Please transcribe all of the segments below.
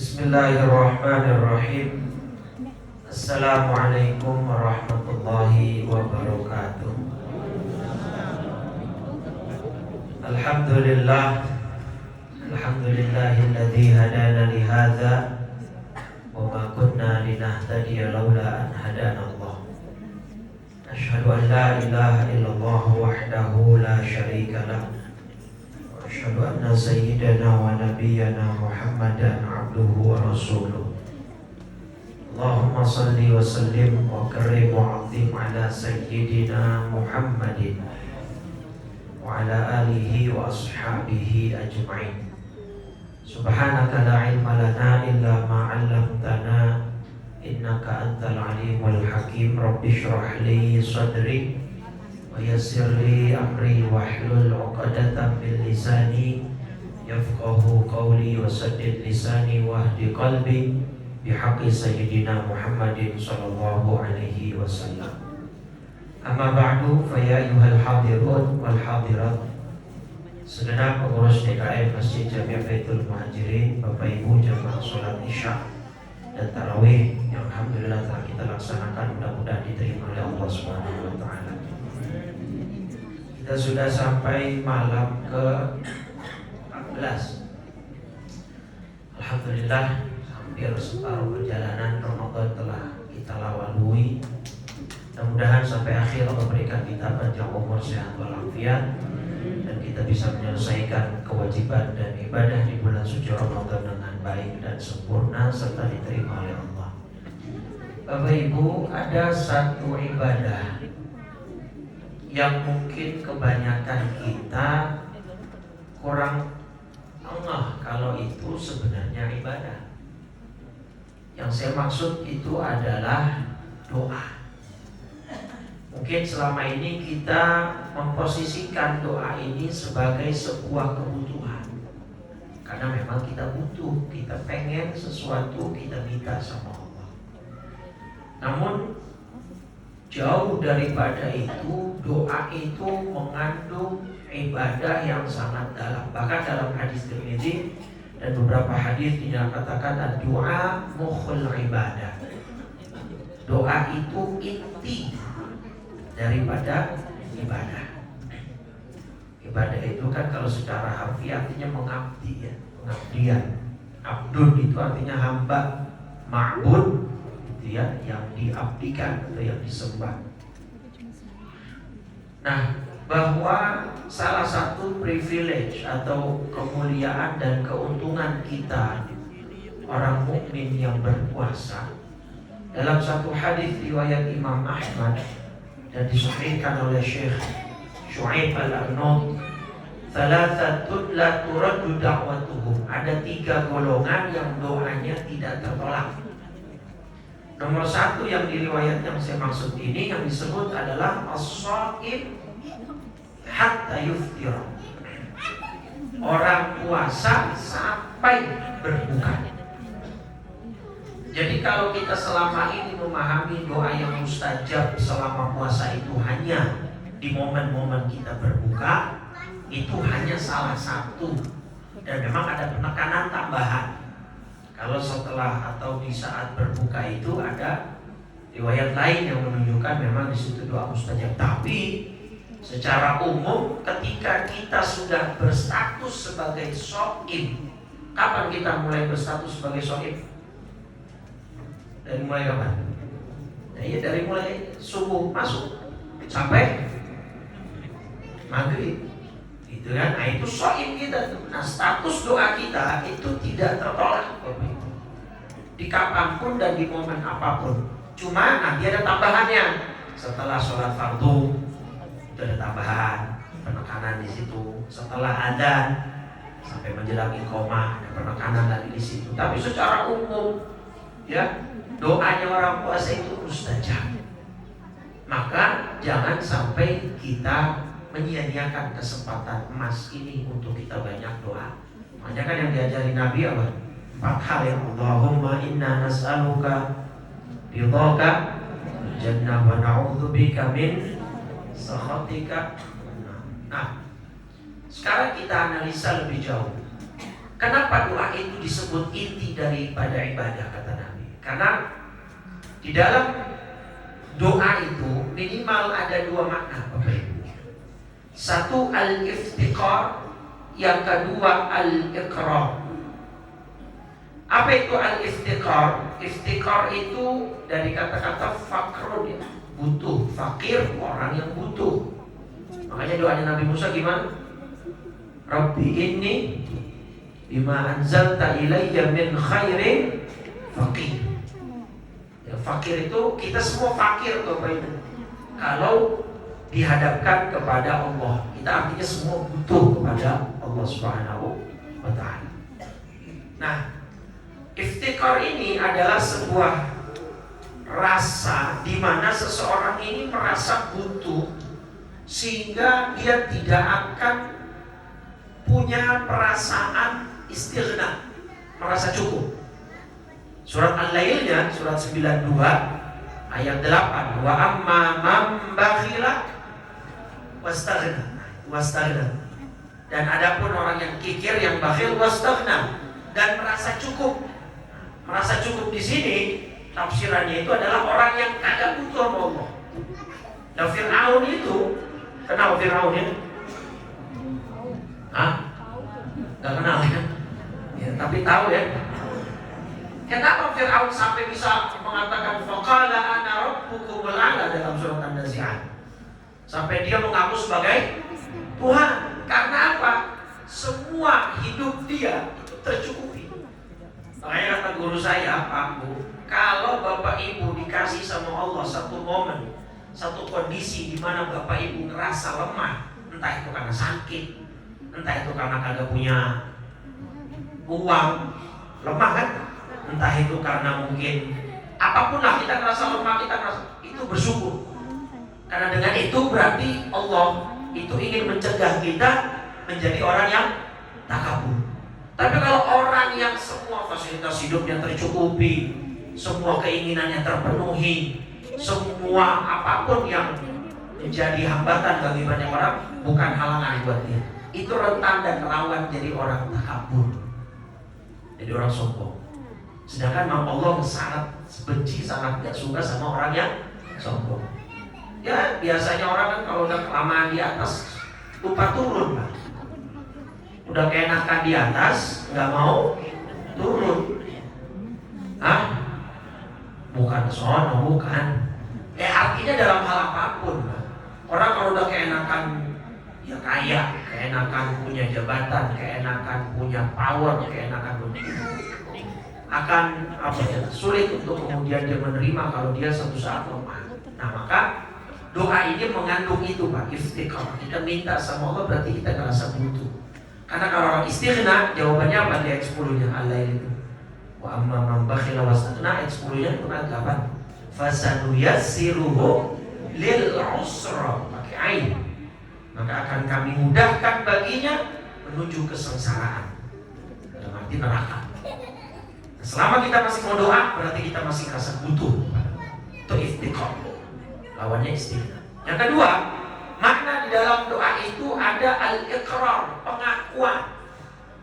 Bismillahirrahmanirrahim. Assalamualaikum warahmatullahi wabarakatuh. Alhamdulillah, alhamdulillahilladzi hadana li hadza wa ma kunna linahtadiya laula an hadana Allah. Asyhadu an la ilaha illallah wahdahu la syarika lah. Asyhadu anna sayyidana wa nabiyyana Muhammadan abduhu wa rasuluh. Allahumma salli wa sallim wa karrim wa azim ala sayyidina Muhammadin wa ala alihi wa ashabihi ajma'in. Subhanaka la ilma lana illa ma 'allamtana innaka antal alimul hakim. Rabbi shrah li sadri wa yassir li amri wahlul 'uqdatam min lisani yafqahu qawli wa saddid lisani wahdi qalbi bihaqqi sayyidina Muhammadin sallallahu alaihi wasallam. Amma ba'du, fa ya ayyuhal hadirun wal hadirat, segenap pengurus DKM Masjid Jami' Baitul Muhajirin, Bapak Ibu jamaah salat Isya dan tarawih yang alhamdulillah telah kita laksanakan, mudah-mudahan diterima oleh Allah Subhanahu wa taala. Kita sudah sampai malam ke-14. Alhamdulillah, hampir separuh perjalanan Ramadan telah kita lalui. Mudah-mudahan sampai akhir Allah berikan kita panjang umur, sehat walafiat, dan kita bisa menyelesaikan kewajiban dan ibadah di bulan suci Ramadan dengan baik dan sempurna serta diterima oleh Allah. Bapak Ibu, ada satu ibadah yang mungkin kebanyakan kita kurang ngeh kalau itu sebenarnya ibadah. Yang saya maksud itu adalah doa. Mungkin selama ini kita memposisikan doa ini sebagai sebuah kebutuhan, karena memang kita butuh, kita pengen sesuatu, kita minta sama Allah. Namun jauh daripada itu, doa itu mengandung ibadah yang sangat dalam. Bahkan dalam hadis Tirmidzi dan beberapa hadis dinyatakan doa mukhul ibadah. Doa itu inti daripada ibadah. Ibadah itu kan kalau secara harfiah artinya mengabdi, ya, pengabdian. Abdun itu artinya hamba, ma'bud itu ya, yang diabdikan atau yang disembah. Nah, bahwa salah satu privilege atau kemuliaan dan keuntungan kita orang mukmin yang berpuasa, dalam satu hadis riwayat Imam Ahmad dan disahihkan oleh Syekh Syu'aib Al-Arnaud, thalathatun la turaddu da'watuhum, ada 3 golongan yang doanya tidak tertolak. Nomor 1 yang diriwayat yang saya maksud ini yang disebut adalah as-shaim hatta yuftira, orang puasa sampai berbuka. Jadi kalau kita selama ini memahami doa yang mustajab selama puasa itu hanya di momen-momen kita berbuka, itu hanya salah satu, dan memang ada penekanan tambahan. Kalau setelah atau di saat berbuka itu ada riwayat lain yang menunjukkan memang di situ doa mustajab. Tapi secara umum ketika kita sudah berstatus sebagai shaim, kapan kita mulai berstatus sebagai shaim? Dari mulai kapan? Nah, ya dari mulai subuh masuk sampai maghrib, itu kan? Nah itu shaim kita tuh. Nah status doa kita itu tidak tertolak di kapanpun dan di momen apapun. Cuma nanti ada tambahannya setelah sholat fardu, itu ada tambahan penekanan di situ. Setelah adzan sampai menjelang iqamah ada penekanan lagi di situ. Tapi secara umum, ya, doanya orang puasa itu mustajab. Maka jangan sampai kita menyia-nyiakan kesempatan emas ini untuk kita banyak doa. Makanya kan yang diajari Nabi apa? 4 hal ya. Allahumma inna nas'aluka ridhaka jannah wa na'udzubika min sakhatika. Nah, sekarang kita analisa lebih jauh. Kenapa doa itu disebut inti daripada ibadah, kata Nabi? Karena di dalam doa itu minimal ada dua makna, Bapak Ibu. Satu al-iftiqar, yang kedua al-iqrar. Apa itu al-iftiqar? Iftiqar itu dari kata-kata fakrun, ya, butuh. Fakir, orang yang butuh. Makanya doanya Nabi Musa gimana? Rabbi inni bima anzalta ilayya min khairin fakir. Ya, fakir itu kita semua fakir, Bapak Ibu. Kalau dihadapkan kepada Allah, kita artinya semua butuh kepada Allah Subhanahu wa ta'ala. Nah, iftikar ini adalah sebuah rasa di mana seseorang ini merasa butuh sehingga dia tidak akan punya perasaan istighna, merasa cukup. Surat Al-Lailnya, surat 92 ayat 8, wa amma man bakhila wastaghna. Dan adapun orang yang kikir, yang bakhil, wastaghna, dan merasa cukup. Merasa cukup di sini tafsirannya itu adalah orang yang kagak butuh sama Allah. Dan Fir'aun itu, kenal Fir'aun ya? Hah? Gak kenal ya? Ya, tapi tahu ya. Kenapa Fir'aun sampai bisa mengatakan faqala ana rabbukumul a'la dalam surat An-Nazi'at? Sampai dia mengaku sebagai Tuhan. Karena apa? Semua hidup dia itu tercukupi. Makanya kata guru saya, Pak Bu, kalau Bapak Ibu dikasih sama Allah satu momen, satu kondisi di mana Bapak Ibu ngerasa lemah, entah itu karena sakit, entah itu karena kagak punya uang, lemah kan? Entah itu karena mungkin apapun lah, kita ngerasa lemah, kita ngerasa, itu bersyukur. Karena dengan itu berarti Allah itu ingin mencegah kita menjadi orang yang takabur. Tapi kalau orang yang semua fasilitas hidupnya tercukupi, semua keinginannya terpenuhi, semua apapun yang menjadi hambatan bagi banyak orang bukan halangan buat dia, itu rentan dan rawan jadi orang takabur, jadi orang sombong. Sedangkan Allah sangat benci, sangat gak suka sama orang yang sombong. Ya biasanya orang kan kalau udah kelamaan di atas lupa turun, Pak. Udah keenakan di atas nggak mau turun. Hah? Bukan sono, bukan. Artinya dalam hal apapun, Pak. Orang kalau udah keenakan ya kaya, keenakan punya jabatan, keenakan punya power, keenakan akan sulit untuk kemudian dia menerima kalau dia suatu saat lemah. Nah maka doa ini mengandung itu, Pak, iftiqar. Kita minta sama Allah berarti kita ngerasa butuh. Karena kalau orang istighna, jawabannya apa di ayat 10-nya Al-Lail itu? Wa amma man bakhila wastaghna, ayat 10-nya itu ayat 8. Fasanuyassiruhu lil usra, pakai ain. Maka akan kami mudahkan baginya menuju kesengsaraan, dalam arti neraka. Selama kita masih mau doa, berarti kita masih merasa butuh. Itu iftiqar. Lawannya istighna. Yang kedua, makna di dalam doa itu ada al-iqrar, pengakuan.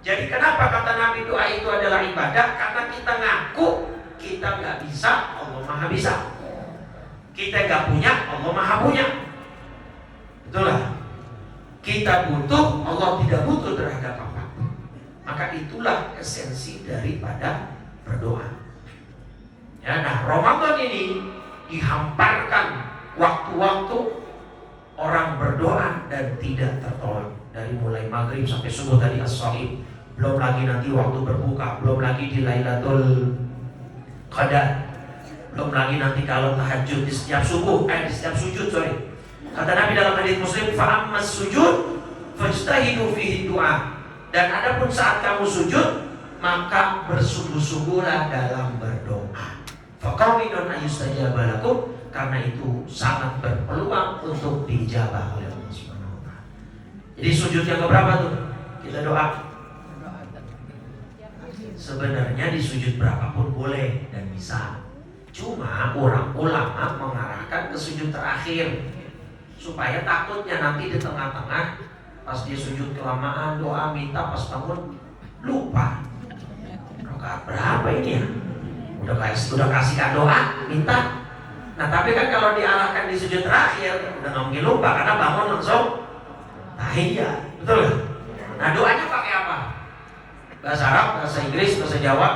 Jadi kenapa kata Nabi doa itu adalah ibadah? Karena kita ngaku kita nggak bisa, Allah Maha bisa. Kita nggak punya, Allah Maha punya. Betul lah. Kita butuh, Allah tidak butuh terhadap apapun. Maka itulah esensi daripada berdoa. Ya, nah Ramadan ini dihamparkan waktu-waktu orang berdoa dan tidak tertolak, dari mulai maghrib sampai subuh tadi as-shaim, belum lagi nanti waktu berbuka, belum lagi di Lailatul Qadar, belum lagi nanti kalau tahajud di setiap subuh, di setiap sujud, kata Nabi dalam hadits Muslim, fa'ammas sujud fajtahidu fihi du'a. Dan adapun saat kamu sujud, maka bersungguh-sungguhlah dalam berdoa. Faqawminun ayyustajaba lakum, karena itu sangat berpeluang untuk dijabah oleh Allah Subhanahu wa ta'ala. Jadi sujud yang keberapa tuh? Kita doa. Sebenarnya di sujud berapapun boleh dan bisa. Cuma orang ulama mengarahkan ke sujud terakhir supaya takutnya nanti di tengah-tengah pas dia sujud kelamaan doa minta pas bangun lupa. Rakaat berapa ini ya? Udah kasihkan doa, minta. Nah tapi kan kalau diarahkan di sujud terakhir udah nggak mungkin lupa karena bangun langsung tahiyat, betul kan? Nah doanya pakai apa? Bahasa Arab, bahasa Inggris, bahasa Jawa.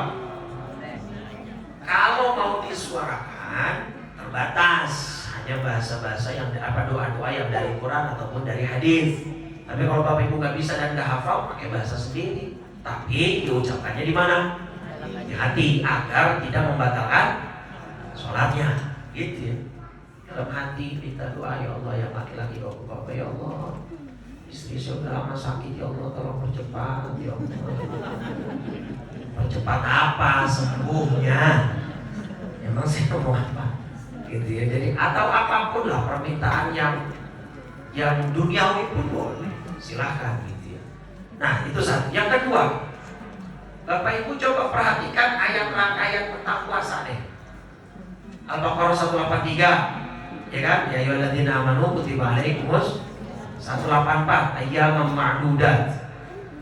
Kalau mau disuarakan terbatas, hanya bahasa-bahasa yang doa-doa yang dari Quran ataupun dari hadis. Tapi kalau Bapak Ibu nggak bisa dan nggak hafal, pakai bahasa sendiri. Tapi diucapkannya di mana? Di hati, agar tidak membatalkan sholatnya. Gitu ya. Dalam hati minta doa, ya Allah, yang laki-laki Bapak, ya Allah, istri saya udah lama sakit, ya Allah tolong percepat, ya Allah. Percepat apa sembuhnya? Emang saya mau apa? Gitu ya. Jadi atau apapun lah permintaan yang duniawi pun boleh, silahkan gitu ya. Nah itu satu. Yang kedua, Bapak Ibu coba perhatikan ayat rangkaian tentang puasa deh. Al-Baqarah 183, ya kan? Ya ayyuhalladzina amanu kutiba alaikumus 184 ayyaman ma'dudat.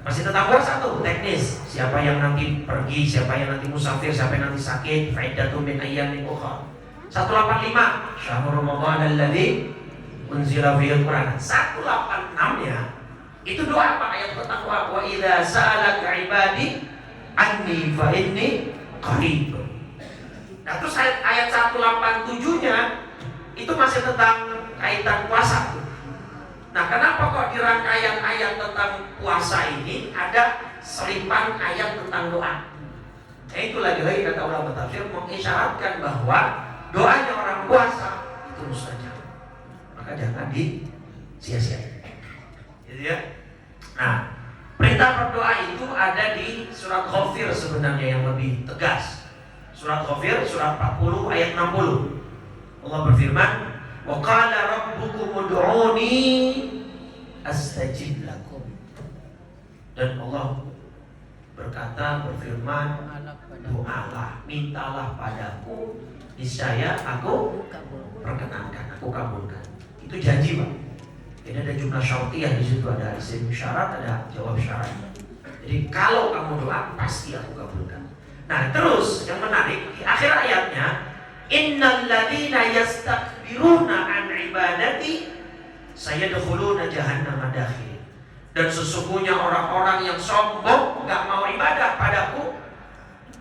Masih tentang puasa tuh, teknis. Siapa yang nanti pergi, siapa yang nanti musafir, siapa yang nanti sakit, fa'iddatun min ayyamin ukhra. 185 Syahrul Ramadan alladzi unzila fihil Qur'an. 186-nya itu doa apa? Ayat tentang wa idza sa'alaka ibadi anni fa inni qarib. Nah terus ayat 187-nya itu masih tentang kaitan puasa. Nah kenapa kok di rangkaian ayat tentang puasa ini ada selipan ayat tentang doa? Nah itu lagi-lagi kata ulama tafsir mengisyaratkan bahwa doanya orang puasa itu mustajab, maka jangan disia-siakan. Gitu ya. Nah perintah berdoa itu ada di surat Ghafir sebenarnya yang lebih tegas. Surat Ghafir surat 40 ayat 60. Allah berfirman, wa qala rabbukum ud'uni astajib lakum. Dan Allah berfirman, doalah, mintalah padaku, niscaya aku perkenankan, aku kabulkan. Itu janji, Pak. Ini ada jumlah syartiyah di situ, ada isim syarat, ada jawab syarat. Jadi kalau kamu doa pasti aku kabulkan. Nah terus yang menarik di akhir ayatnya, innal ladzina yastakbiruna an ibadati sayadkhuluna jahannama dakhil. Dan sesungguhnya orang-orang yang sombong gak mau ibadah padaku,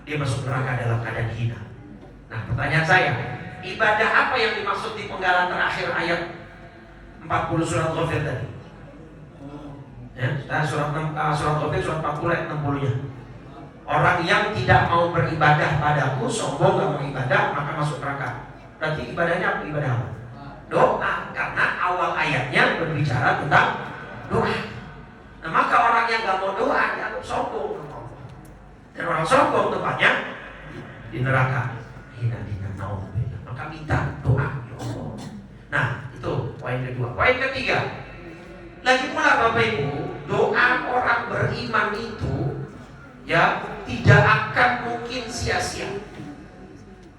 dia masuk neraka dalam keadaan hina. Nah pertanyaan saya, ibadah apa yang dimaksud di penggalan terakhir ayat 40 surat Ghafir tadi? Ya, surat Ghafir surat 40 ayat 60-nya. Orang yang tidak mau beribadah padaku, sombong gak mau ibadah, maka masuk neraka. Berarti ibadahnya apa? Ibadah apa? Doa, karena awal ayatnya berbicara tentang doa. Nah maka orang yang gak mau doa dianggap sombong. Dan orang sombong tempatnya di neraka. Hina naudzubillah. Maka minta doa, ya Allah. Nah itu poin kedua. Poin ketiga, lagi pula Bapak Ibu, doa orang beriman itu ya tidak akan mungkin sia-sia.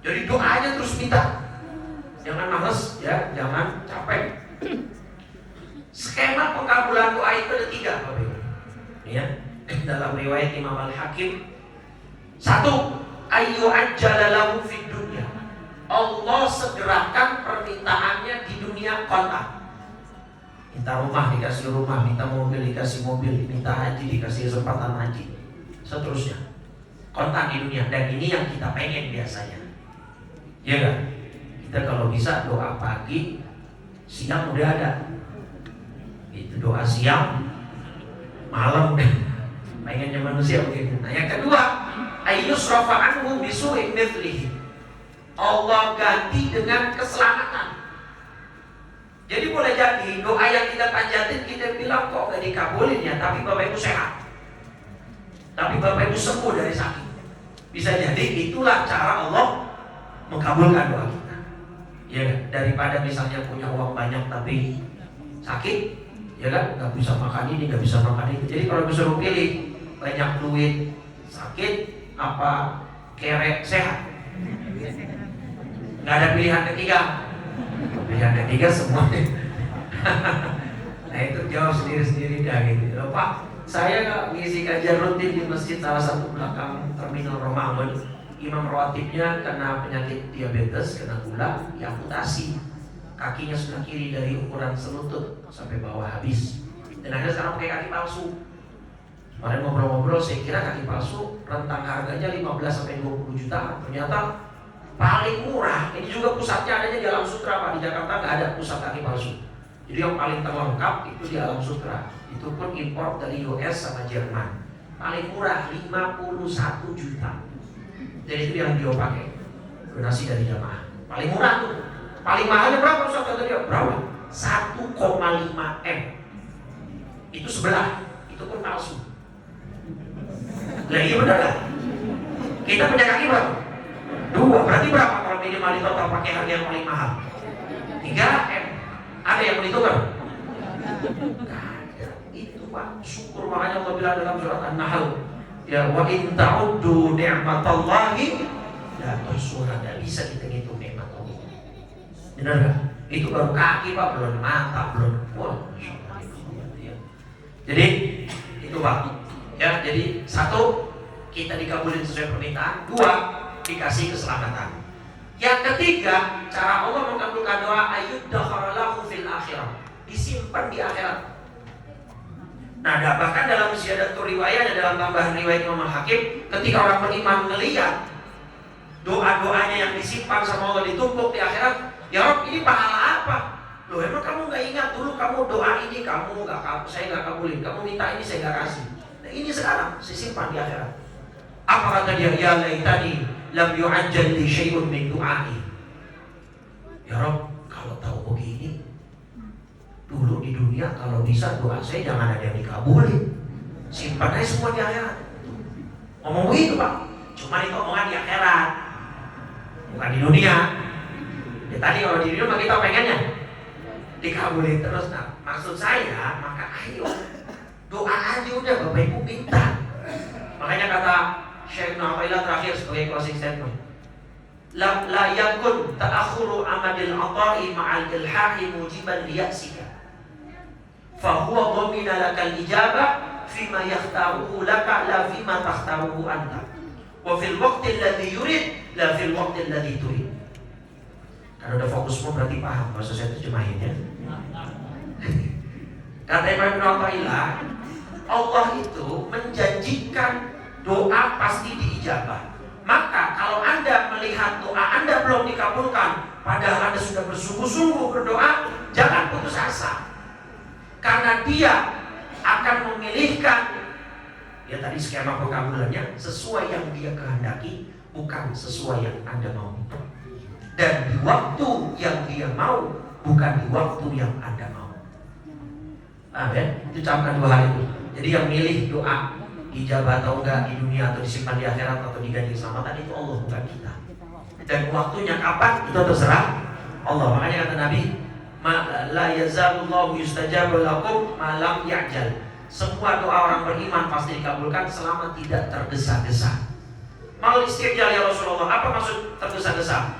Jadi doanya terus minta, jangan males ya, jangan capek. Skema pengkabulan doa itu ada 3, Bapak Ibu. Ya, dalam riwayat Imam Al-Hakim, 1, ayyu ajjala lahu fid dunya. Allah segerakan permintaannya di dunia kontak. Minta rumah dikasih rumah, minta mobil dikasih mobil, minta haji dikasih kesempatan haji, seterusnya. Kontak di dunia. Dan ini yang kita pengen biasanya. Ya kan? Kita kalau bisa doa pagi, siang udah ada. Itu doa siang, malam udah. Pengennya manusia begitu. Nah yang kedua, ayyusrafa anhu bisu'in mithlihi. Allah ganti dengan keselamatan. Jadi boleh jadi doa yang kita panjatin kita bilang kok gak dikabulin ya, tapi Bapak Ibu sehat, tapi Bapak Ibu sembuh dari sakit. Bisa jadi itulah cara Allah mengabulkan doa kita. Ya, daripada misalnya punya uang banyak tapi sakit, ya kan, nggak bisa makan ini, nggak bisa makan itu. Jadi kalau disuruh pilih banyak duit, sakit, apa kere sehat, nggak ada pilihan ketiga. Pilihan ketiga semuanya. Nah itu jawab sendiri-sendiri dah gitu. Loh Pak, Saya ngisi kajian rutin di masjid salah satu belakang terminal Romangun. Imam rawatibnya kena penyakit diabetes, kena gula, diamputasi. Kakinya sebelah kiri dari ukuran selutut sampai bawah habis. Dan akhirnya sekarang pakai kaki palsu. Kemarin ngobrol-ngobrol, saya kira kaki palsu rentang harganya 15-20 juta. Ternyata paling murah. Ini juga pusatnya adanya di Alam Sutra, Pak. Di Jakarta nggak ada pusat kaki palsu. Jadi yang paling terlengkap itu di Alam Sutra. Itu pun impor dari US sama Jerman. Paling murah 51 juta. Dan itu yang dia pakai. Donasi dari jamaah. Paling murah tuh. Paling mahalnya berapa Ustaz kata dia? Berapa? 1,5 M. Itu sebelah. Itu pun palsu. Lah iya benar kan? Kita punya kaki berapa? 2. Berarti berapa kalau minimal di total pakai harga yang paling mahal? 3 M. Ada yang beli tukar? Itu Pak, syukur. Makanya Allah bilang dalam surat An-Nahl, ya wa in ta'uddu ni'matallahi la tuhsuha. Tidak bisa kita ngitung nikmat Allah. Benar gak? Itu baru kaki Pak, belum mata, belum. Wah, jadi itu Pak. Ya, jadi 1, kita dikabulin sesuai permintaan. 2, dikasih keselamatan. Yang ketiga, cara Allah mengabulkan doa, ayyuddakhalahu fil akhirah, disimpan di akhirat. Nah, bahkan dalam ziyadatul riwayatnya, dalam tambahan riwayat Imam Hakim, ketika orang beriman melihat doa-doanya yang disimpan sama Allah ditumpuk di akhirat, ya Rob, ini pahala apa? Loh, emang kamu nggak ingat dulu kamu doa ini saya nggak kabulin, kamu minta ini saya nggak kasih. Nah, ini sekarang saya simpan di akhirat. Apa kata dia? Ya laitani lam yu'ajjal li syai'un min du'ai. Ya Rob, kalau tahu begini, dulu di dunia kalau bisa doa saya jangan ada yang dikabulin, simpan aja semua di akhirat. Ngomong begitu Pak. Cuma itu omongan di akhirat, bukan di dunia. Ya tadi kalau di dunia kita pengennya dikabulin terus. Nah, maksud saya, maka ayo doa aja udah, Bapak Ibu minta. Makanya kata Syekh Nu'ailah terakhir sebagai closing statement, la yakun ta'akhuru amadil ata'i ma'al ilhahi mujiban liya'sika fahuwa dhamina lakal ijabah fima yakhtaruhu laka la fima takhtaruhu anta wa fil waqti alladhi yurid la fil waqti alladhi turid. Kalau udah fokusmu berarti paham, maksud saya terjemahin ya. Kata Imam Nu'ailah, Allah itu menjanjikan doa pasti diijabah. Maka kalau Anda melihat doa Anda belum dikabulkan, padahal Anda sudah bersungguh-sungguh berdoa, jangan putus asa. Karena Dia akan memilihkan, ya tadi skema pengkabulannya, sesuai yang Dia kehendaki, bukan sesuai yang Anda mau. Dan di waktu yang Dia mau, bukan di waktu yang Anda mau. Paham ya? Itu camkan 2 hal itu. Jadi yang milih doa dijabah atau enggak di dunia, atau disimpan di akhirat, atau diganti keselamatan, itu Allah, bukan kita. Dan waktunya kapan itu terserah Allah. Makanya kata Nabi, la yazalullahu yustajabu lakum ma lam ya'jal. Semua doa orang beriman pasti dikabulkan selama tidak tergesa-gesa. Mal istirjal ya Rasulullah, apa maksud tergesa-gesa?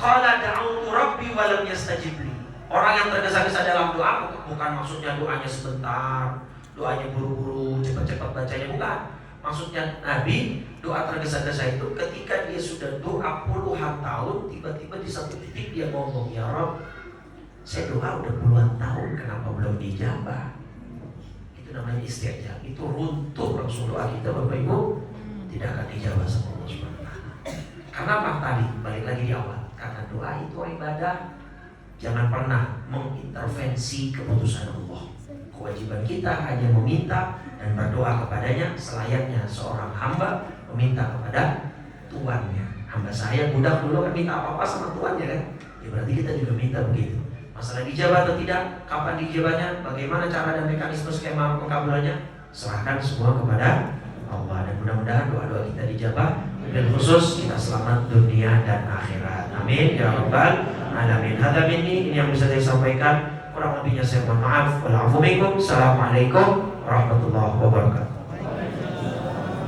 Qala da'autu rabbi wa lam yastajib li. Orang yang tergesa-gesa dalam doa bukan maksudnya doanya sebentar, doanya buru-buru, cepat-cepat bacanya, bukan. Maksudnya Nabi, doa tergesa-gesa itu ketika dia sudah doa puluhan tahun, tiba-tiba di satu titik dia ngomong, ya Rob, saya doa udah puluhan tahun, kenapa belum dijabah? Itu namanya istirja. Itu runtuh langsung doa kita, Bapak Ibu, tidak akan dijabah sama Allah SWT. Karena apa tadi? Balik lagi di awal. Karena doa itu ibadah. Jangan pernah mengintervensi keputusan Allah. Kewajiban kita hanya meminta dan berdoa kepadanya selayaknya seorang hamba meminta kepada tuannya. Hamba saya budak dulu kan minta apa-apa sama tuannya kan? Ya berarti kita juga minta begitu. Masalah dijabah atau tidak, kapan dijabahnya, bagaimana cara dan mekanisme skema pengkabulannya, serahkan semua kepada Allah. Dan mudah-mudahan doa-doa kita dijabah, dan khusus kita selamat dunia dan akhirat. Amin ya rabbal alamin. Hadza minni, ini yang bisa saya sampaikan. Kurang lebihnya saya mohon maaf. Assalamualaikum warahmatullahi wabarakatuh.